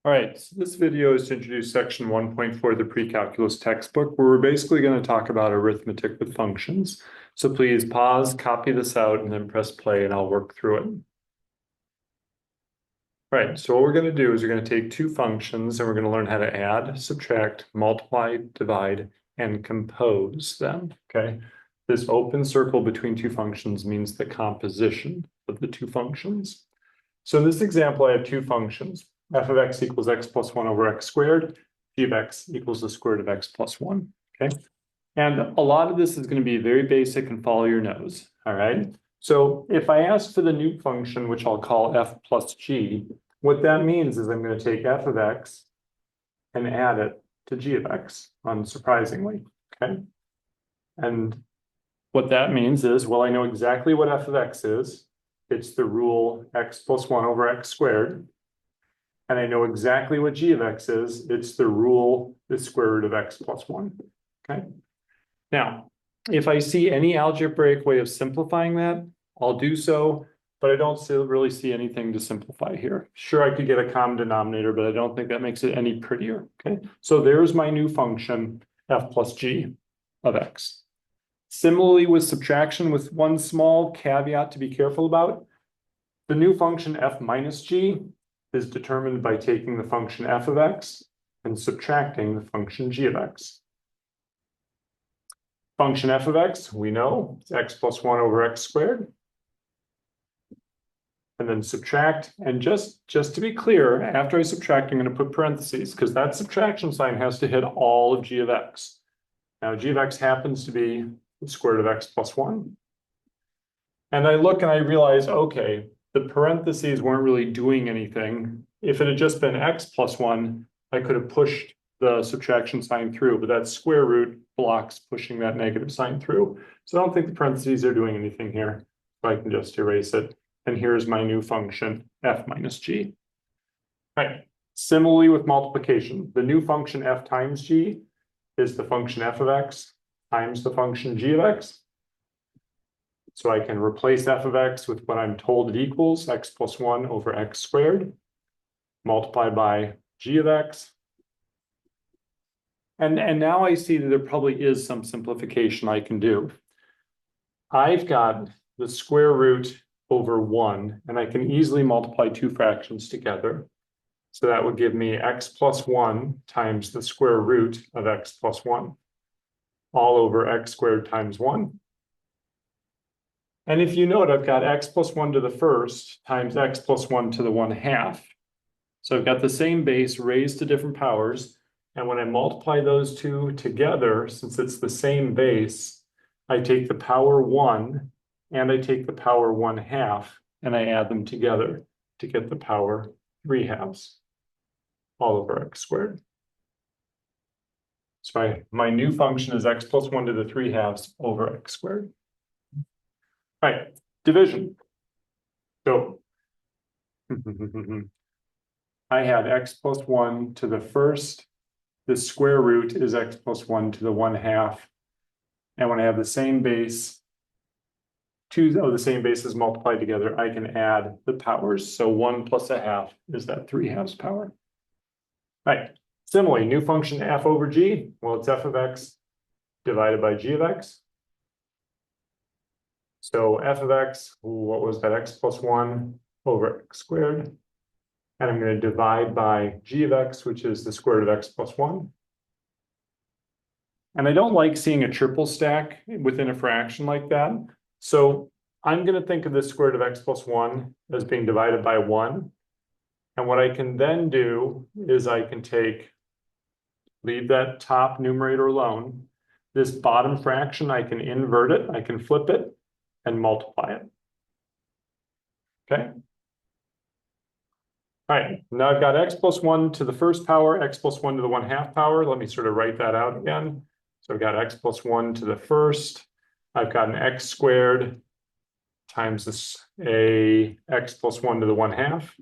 All right, so this video is to introduce section 1.4 of the pre-calculus textbook, where we're basically going to talk about arithmetic with functions. So please pause, copy this out, and then press play, and I'll work through it. All right, so what we're going to do is we're going to take two functions, and we're going to learn how to add, subtract, multiply, divide, and compose them, okay? This open circle between two functions means the composition of the two functions. So in this example, I have two functions. F of x equals x plus 1 over x squared. G of x equals the square root of x plus 1, okay? And a lot of this is going to be very basic and follow your nose, all right? So if I ask for the new function, which I'll call f plus g, what that means is I'm going to take f of x and add it to g of x, unsurprisingly, okay? And what that means is, well, I know exactly what f of x is. It's the rule x plus 1 over x squared. And I know exactly what g of x is. It's the rule, the square root of x plus 1, okay? Now, if I see any algebraic way of simplifying that, I'll do so, but I don't really see anything to simplify here. Sure, I could get a common denominator, but I don't think that makes it any prettier, okay? So there's my new function, f plus g of x. Similarly with subtraction, with one small caveat to be careful about, the new function f minus g is determined by taking the function f of x and subtracting the function g of x. Function f of x, we know, it's x plus 1 over x squared. And then subtract, and just to be clear, after I subtract, I'm going to put parentheses, because that subtraction sign has to hit all of g of x. Now, g of x happens to be the square root of x plus 1. And I look and I realize, okay, the parentheses weren't really doing anything. If it had just been x plus 1, I could have pushed the subtraction sign through, but that square root blocks pushing that negative sign through. So I don't think the parentheses are doing anything here. So I can just erase it. And here's my new function, f minus g. All right. Similarly with multiplication, the new function f times g is the function f of x times the function g of x. So I can replace f of x with what I'm told it equals, x plus 1 over x squared, multiplied by g of x. And now I see that there probably is some simplification I can do. I've got the square root over 1, and I can easily multiply two fractions together. So that would give me x plus 1 times the square root of x plus 1, all over x squared times 1. And if you note, I've got x plus 1 to the first times x plus 1 to the 1/2. So I've got the same base raised to different powers. And when I multiply those two together, since it's the same base, I take the power 1 and I take the power 1/2 and I add them together to get the power 3/2 all over x squared. So my new function is x plus 1 to the 3/2 over x squared. All right, division. So I had x plus 1 to the first. The square root is x plus 1 to the 1/2. And when I have the same base, two of the same bases multiplied together, I can add the powers. So 1 plus 1/2 is that 3/2 power. All right. Similarly, new function f over g. Well, it's f of x divided by g of x. So f of x, what was that? X plus 1 over x squared. And I'm going to divide by g of x, which is the square root of x plus 1. And I don't like seeing a triple stack within a fraction like that. So I'm going to think of the square root of x plus 1 as being divided by 1. And what I can then do is I can leave that top numerator alone. This bottom fraction, I can invert it, I can flip it, and multiply it. Okay? All right, now I've got x plus 1 to the first power, x plus 1 to the 1/2 power. Let me sort of write that out again. So I've got x plus 1 to the first. I've got an x squared times a x plus 1 to the 1/2.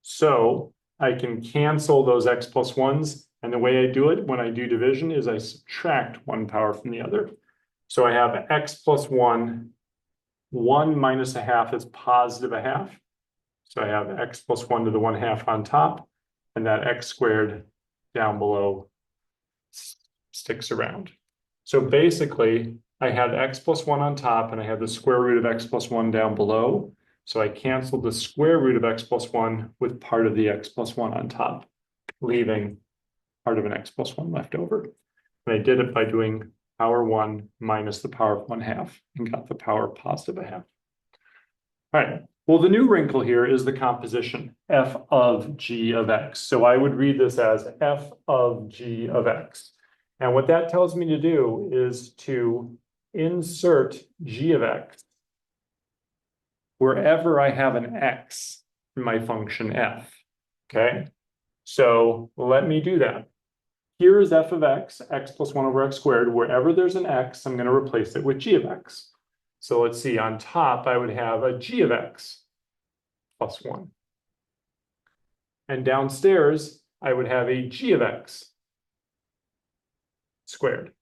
So I can cancel those x plus 1s. And the way I do it when I do division is I subtract one power from the other. So I have x plus 1, 1 minus 1/2 is positive 1/2. So I have x plus 1 to the 1/2 on top, and that x squared down below sticks around. So basically, I had x plus 1 on top, and I had the square root of x plus 1 down below. So I canceled the square root of x plus 1 with part of the x plus 1 on top, leaving part of an x plus 1 left over. And I did it by doing power 1 minus the power of 1/2 and got the power positive 1/2. All right. Well, the new wrinkle here is the composition, f of g of x. So I would read this as f of g of x. And what that tells me to do is to insert g of x wherever I have an x in my function f. Okay. So let me do that. Here is f of x, x plus 1 over x squared. Wherever there's an x, I'm going to replace it with g of x. So let's see, on top, I would have a g of x plus 1. And downstairs, I would have a g of x squared.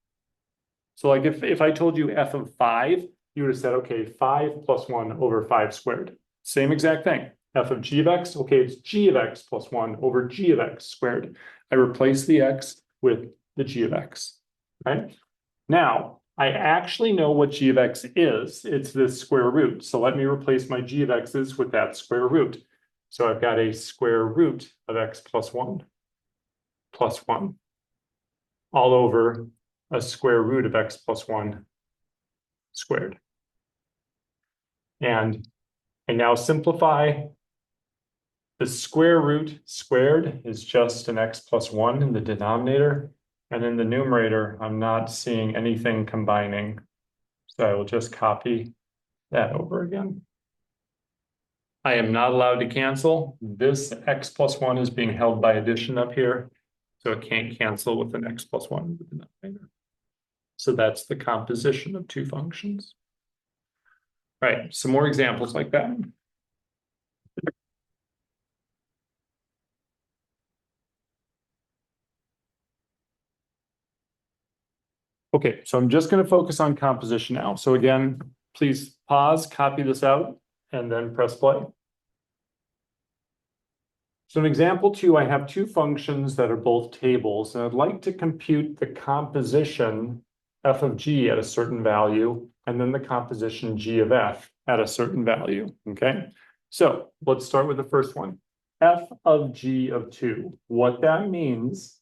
So like if I told you f of 5, you would have said, okay, 5 plus 1 over 5 squared. Same exact thing. F of g of x, okay, it's g of x plus 1 over g of x squared. I replace the x with the g of x, right? Now, I actually know what g of x is. It's this square root. So let me replace my g of x's with that square root. So I've got a square root of x plus 1 all over a square root of x plus 1 squared. And I now simplify. The square root squared is just an x plus 1 in the denominator. And in the numerator, I'm not seeing anything combining. So I will just copy that over again. I am not allowed to cancel. This x plus 1 is being held by addition up here. So it can't cancel with an x plus 1 in the denominator. So that's the composition of two functions. All right, some more examples like that. Okay, so I'm just going to focus on composition now. So again, please pause, copy this out, and then press play. So in example 2, I have two functions that are both tables, and I'd like to compute the composition f of g at a certain value, and then the composition g of f at a certain value, okay? So let's start with the first one, f of g of 2. What that means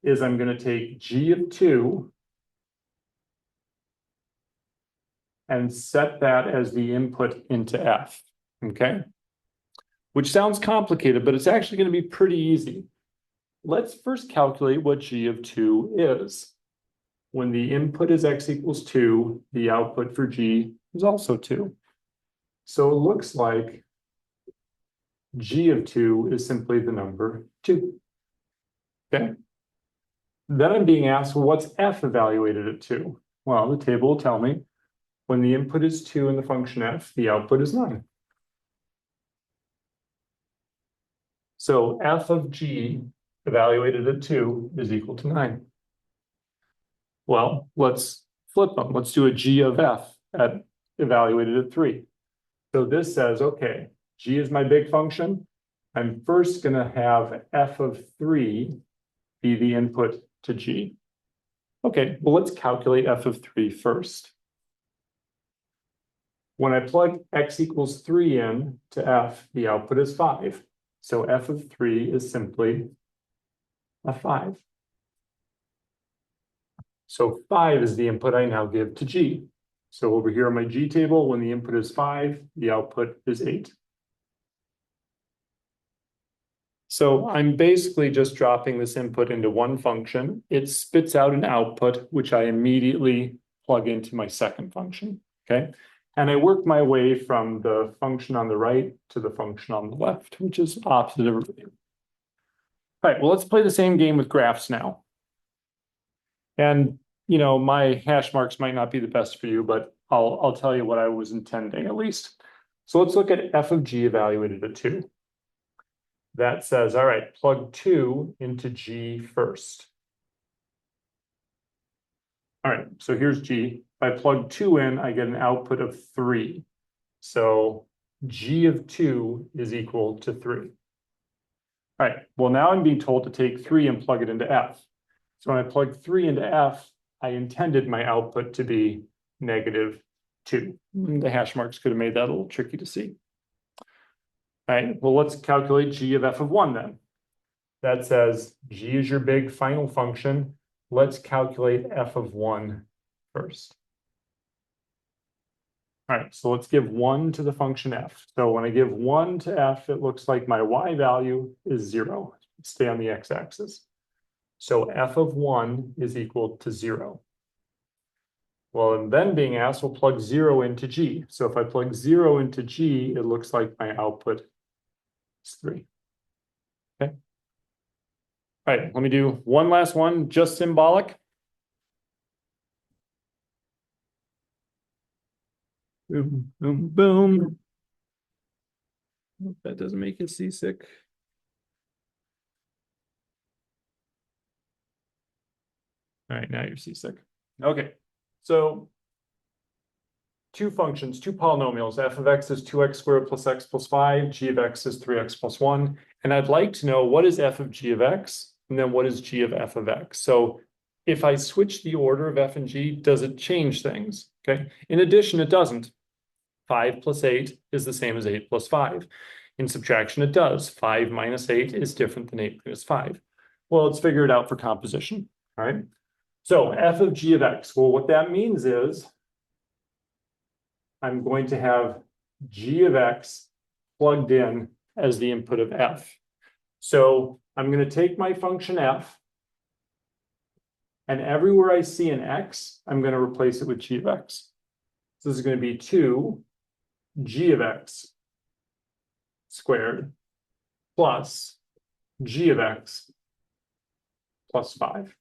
is I'm going to take g of 2 and set that as the input into f, okay? Which sounds complicated, but it's actually going to be pretty easy. Let's first calculate what g of 2 is. When the input is x equals 2, the output for g is also 2. So it looks like g of 2 is simply the number 2. Okay? Then I'm being asked, well, what's f evaluated at 2? Well, the table will tell me when the input is 2 in the function f, the output is 9. So f of g evaluated at 2 is equal to 9. Well, let's flip them. Let's do a g of f at evaluated at 3. So this says, okay, g is my big function. I'm first going to have f of 3 be the input to g. Okay, well, let's calculate f of 3 first. When I plug x equals 3 in to f, the output is 5. So f of 3 is simply a 5. So 5 is the input I now give to g. So over here on my g table, when the input is 5, the output is 8. So I'm basically just dropping this input into one function. It spits out an output, which I immediately plug into my second function, okay? And I work my way from the function on the right to the function on the left, which is opposite of everything. All right, well, let's play the same game with graphs now. And, you know, my hash marks might not be the best for you, but I'll tell you what I was intending at least. So let's look at f of g evaluated at 2. That says, all right, plug 2 into g first. All right, so here's g. If I plug 2 in, I get an output of 3. So g of 2 is equal to 3. All right, well, now I'm being told to take 3 and plug it into f. So when I plug 3 into f, I intended my output to be -2. The hash marks could have made that a little tricky to see. All right, well, let's calculate g of f of 1 then. That says g is your big final function. Let's calculate f of 1 first. All right, so let's give 1 to the function f. So when I give 1 to f, it looks like my y value is 0. Stay on the x-axis. So f of 1 is equal to 0. Well, and then being asked, we'll plug 0 into g. So if I plug 0 into g, it looks like my output is 3. Okay. All right, let me do one last one, just symbolic. Boom, boom, boom. Hope that doesn't make you seasick. All right, now you're seasick. Okay, so two functions, two polynomials. F of x is 2x squared plus x plus 5. G of x is 3x plus 1. And I'd like to know what is f of g of x, and then what is g of f of x. So if I switch the order of f and g, does it change things? Okay. In addition, it doesn't. 5 plus 8 is the same as 8 plus 5. In subtraction, it does. 5 minus 8 is different than 8 minus 5. Well, let's figure it out for composition. All right. So f of g of x. Well, what that means is I'm going to have g of x plugged in as the input of f. So I'm going to take my function f, and everywhere I see an x, I'm going to replace it with g of x. So this is going to be 2 g of x squared plus g of x plus 5.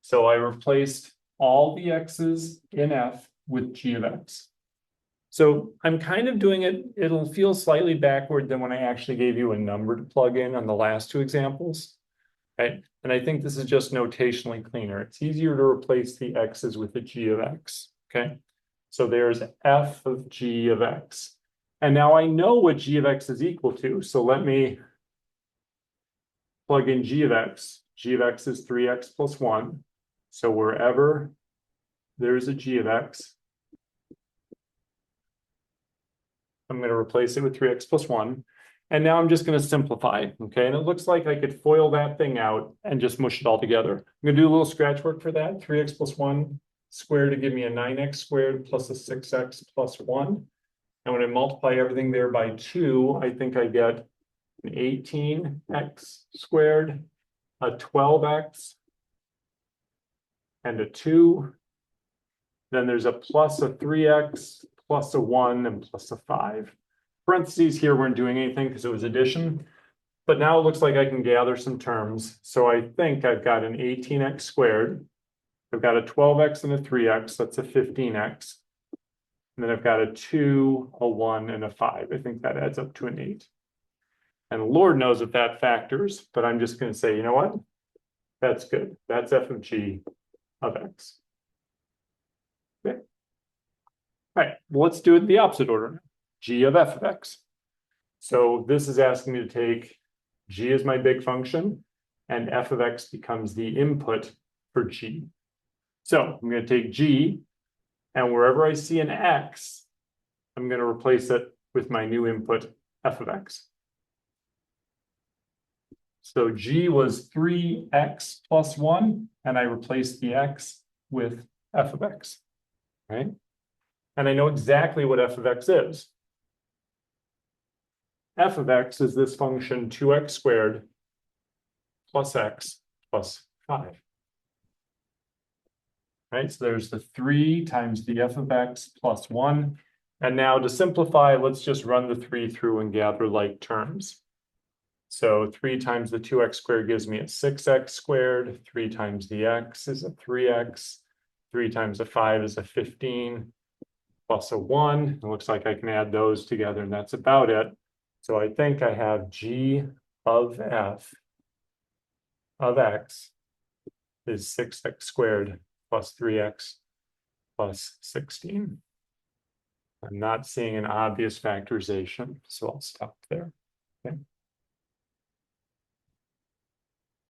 So I replaced all the x's in f with g of x. So I'm kind of doing it, it'll feel slightly backward than when I actually gave you a number to plug in on the last two examples, right? And I think this is just notationally cleaner. It's easier to replace the x's with the g of x, okay? So there's f of g of x. And now I know what g of x is equal to, so let me plug in g of x. G of x is 3x plus 1. So wherever there's a g of x, I'm going to replace it with 3x plus 1. And now I'm just going to simplify, okay? And it looks like I could FOIL that thing out and just mush it all together. I'm going to do a little scratch work for that. 3x plus 1 squared to give me a 9x squared plus a 6x plus 1. And when I multiply everything there by 2, I think I get an 18x squared, a 12x, and a 2. Then there's a plus a 3x, plus a 1, and plus a 5. Parentheses here weren't doing anything because it was addition. But now it looks like I can gather some terms. So I think I've got an 18x squared. I've got a 12x and a 3x. That's a 15x. And then I've got a 2, a 1, and a 5. I think that adds up to an 8. And Lord knows if that factors, but I'm just going to say, you know what? That's good. That's f of g of x. Okay. All right, well, let's do it the opposite order. G of f of x. So this is asking me to take g as my big function, and f of x becomes the input for g. So I'm going to take g, and wherever I see an x, I'm going to replace it with my new input, f of x. So g was 3x plus 1, and I replaced the x with f of x, right? And I know exactly what f of x is. F of x is this function 2x squared plus x plus 5. Right, so there's the 3 times the f of x plus 1. And now to simplify, let's just run the 3 through and gather like terms. So 3 times the 2x squared gives me a 6x squared. 3 times the x is a 3x. 3 times a 5 is a 15 plus a 1. It looks like I can add those together, and that's about it. So I think I have g of f of x is 6x squared plus 3x plus 16. I'm not seeing an obvious factorization, so I'll stop there.